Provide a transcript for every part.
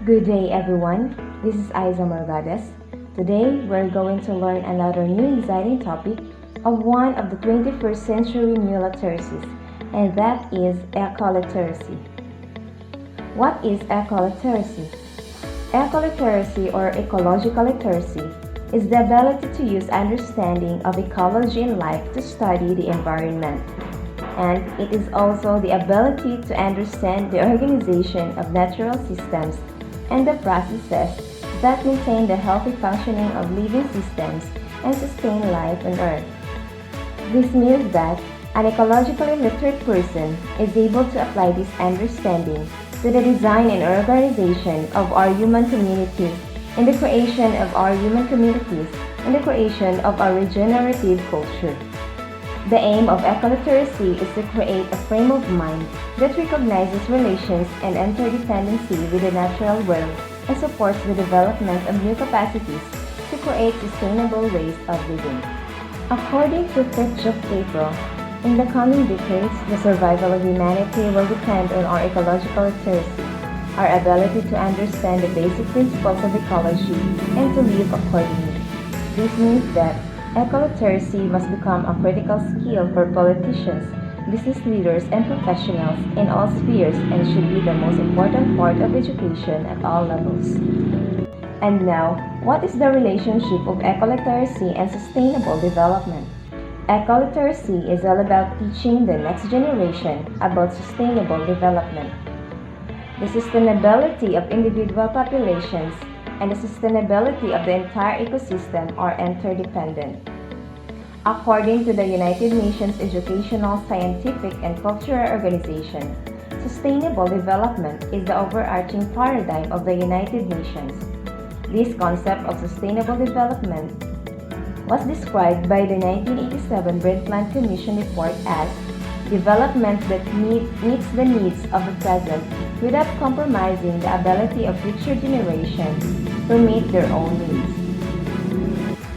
Good day, everyone. This is Aiza Morgadez. Today, we're going to learn another new exciting topic of one of the 21st century new literacies, and that is eco-literacy. What is eco-literacy? Eco-literacy or ecological literacy is the ability to use understanding of ecology and life to study the environment. And it is also the ability to understand the organization of natural systems and the processes that maintain the healthy functioning of living systems and sustain life on Earth. This means that an ecologically literate person is able to apply this understanding to the design and organization of our human communities, in the creation of our human communities, and the creation of our regenerative culture. The aim of ecoliteracy is to create a frame of mind that recognizes relations and interdependency with the natural world and supports the development of new capacities to create sustainable ways of living. According to Fitch of April, in the coming decades, the survival of humanity will depend on our ecological literacy, our ability to understand the basic principles of ecology and to live accordingly. This means that ecoliteracy must become a critical skill for politicians, business leaders, and professionals in all spheres and should be the most important part of education at all levels. And now, what is the relationship of ecoliteracy and sustainable development? Ecoliteracy is all about teaching the next generation about sustainable development. The sustainability of individual populations and the sustainability of the entire ecosystem are interdependent. According to the United Nations Educational, Scientific, and Cultural Organization, sustainable development is the overarching paradigm of the United Nations. This concept of sustainable development was described by the 1987 Brundtland Commission report as development that meets the needs of the present without compromising the ability of future generations to meet their own needs.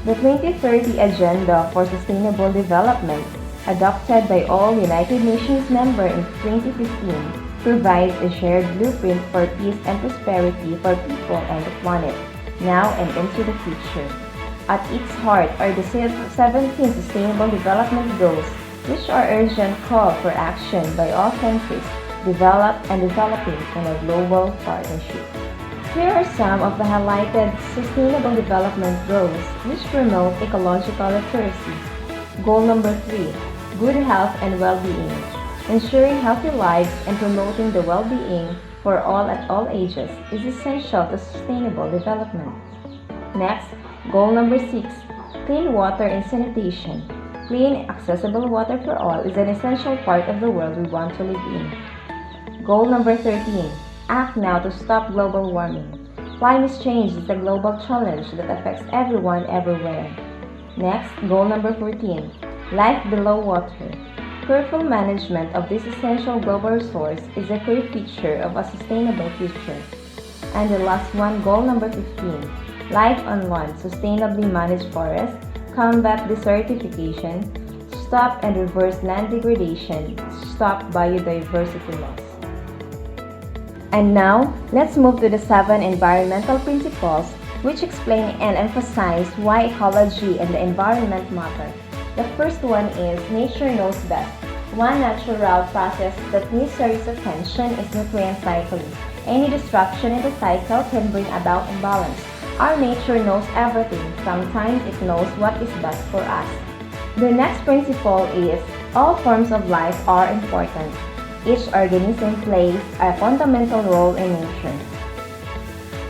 The 2030 Agenda for Sustainable Development, adopted by all United Nations members in 2015, provides a shared blueprint for peace and prosperity for people and the planet, now and into the future. At its heart are the 17 Sustainable Development Goals, which are urgent call for action by all countries, developed and developing in a global partnership. Here are some of the highlighted Sustainable Development Goals which promote ecological literacy. Goal number 3, good health and well-being. Ensuring healthy lives and promoting the well-being for all at all ages is essential to sustainable development. Next, goal number 6, clean water and sanitation. Clean, accessible water for all is an essential part of the world we want to live in. Goal number 13, act now to stop global warming. Climate change is a global challenge that affects everyone everywhere. Next, goal number 14, life below water. Careful management of this essential global resource is a key feature of a sustainable future. And the last one, goal number 15, life on land, sustainably manage forests, combat desertification, stop and reverse land degradation, stop biodiversity loss. And now, let's move to the 7 environmental principles which explain and emphasize why ecology and the environment matter. The first one is nature knows best. One natural process that needs serious attention is nutrient cycling. Any disruption in the cycle can bring about imbalance. Our nature knows everything. Sometimes it knows what is best for us. The next principle is all forms of life are important. Each organism plays a fundamental role in nature.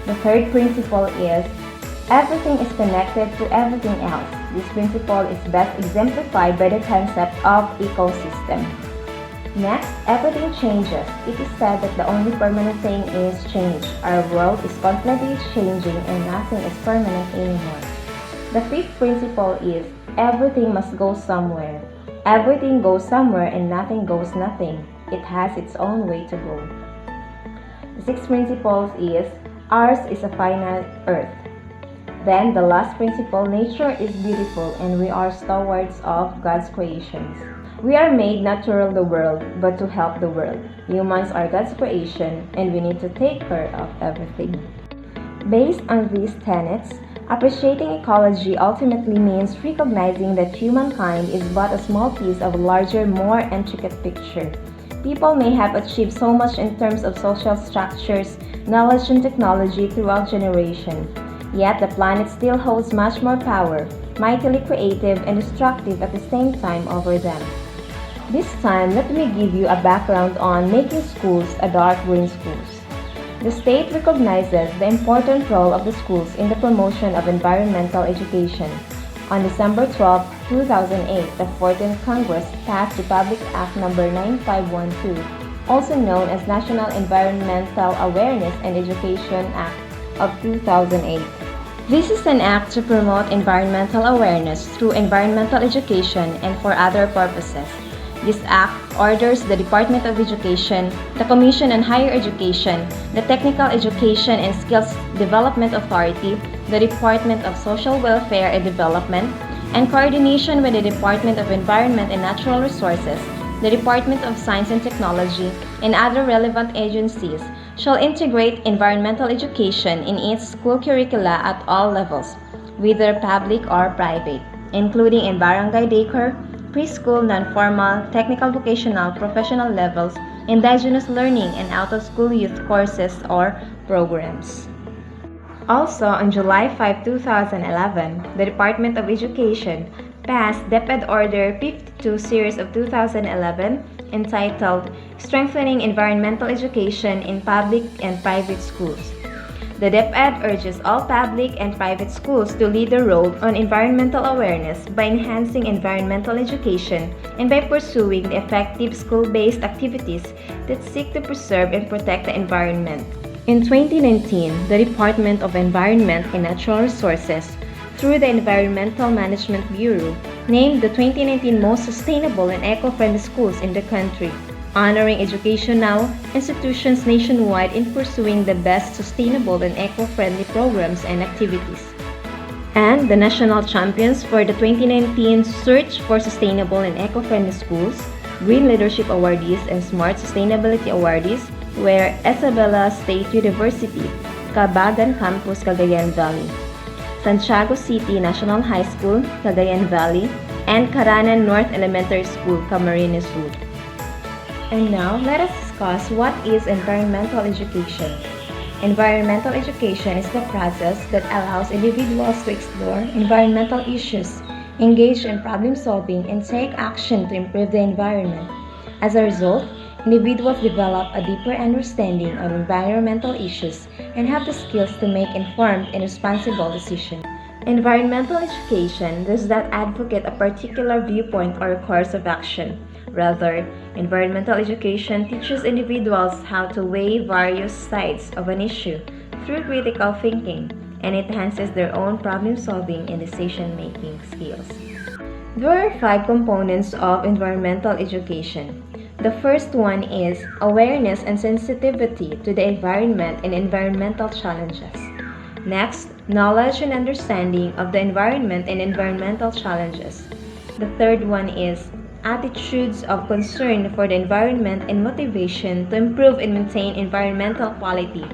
The third principle is everything is connected to everything else. This principle is best exemplified by the concept of ecosystem. Next, everything changes. It is said that the only permanent thing is change. Our world is constantly changing and nothing is permanent anymore. The fifth principle is everything must go somewhere. Everything goes somewhere and nothing goes nothing. It has its own way to go. The sixth principle is ours is a finite earth. Then the last principle, nature is beautiful and we are stewards of God's creations. We are made not to rule the world, but to help the world. Humans are God's creation, and we need to take care of everything. Based on these tenets, appreciating ecology ultimately means recognizing that humankind is but a small piece of a larger, more intricate picture. People may have achieved so much in terms of social structures, knowledge, and technology throughout generations. Yet the planet still holds much more power, mightily creative and destructive at the same time over them. This time, let me give you a background on making schools a dark green schools. The state recognizes the important role of the schools in the promotion of environmental education. On December 12, 2008, the 14th Congress passed Republic Act No. 9512, also known as National Environmental Awareness and Education Act of 2008. This is an act to promote environmental awareness through environmental education and for other purposes. This act orders the Department of Education, the Commission on Higher Education, the Technical Education and Skills Development Authority, the Department of Social Welfare and Development, and coordination with the Department of Environment and Natural Resources, the Department of Science and Technology, and other relevant agencies shall integrate environmental education in its school curricula at all levels, whether public or private, including in barangay daycare, preschool, non-formal, technical vocational, professional levels, indigenous learning, and out-of-school youth courses or programs. Also, on July 5, 2011, the Department of Education passed DepEd Order 52 Series of 2011 entitled Strengthening Environmental Education in Public and Private Schools. The DepEd urges all public and private schools to lead the role on environmental awareness by enhancing environmental education and by pursuing the effective school-based activities that seek to preserve and protect the environment. In 2019, the Department of Environment and Natural Resources, through the Environmental Management Bureau, named the 2019 most sustainable and eco-friendly schools in the country, honoring educational institutions nationwide in pursuing the best sustainable and eco-friendly programs and activities. And the national champions for the 2019 Search for Sustainable and Eco-Friendly Schools, Green Leadership Awardees, and Smart Sustainability Awardees were Isabela State University, Cabagan Campus, Cagayan Valley, Santiago City National High School, Cagayan Valley, and Caranan North Elementary School, Camarines Sur. And now, let us discuss what is environmental education. Environmental education is the process that allows individuals to explore environmental issues, engage in problem solving, and take action to improve the environment. As a result, individuals develop a deeper understanding of environmental issues and have the skills to make informed and responsible decisions. Environmental education does not advocate a particular viewpoint or course of action. Rather, environmental education teaches individuals how to weigh various sides of an issue through critical thinking, and it enhances their own problem-solving and decision-making skills. There are 5 components of environmental education. The first one is awareness and sensitivity to the environment and environmental challenges. Next, knowledge and understanding of the environment and environmental challenges. The third one is attitudes of concern for the environment and motivation to improve and maintain environmental quality.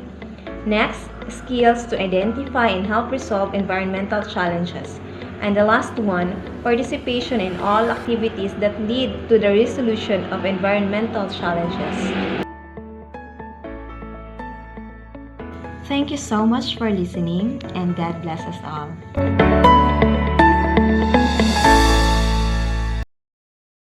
Next, skills to identify and help resolve environmental challenges. And the last one, participation in all activities that lead to the resolution of environmental challenges. Thank you so much for listening, and God bless us all.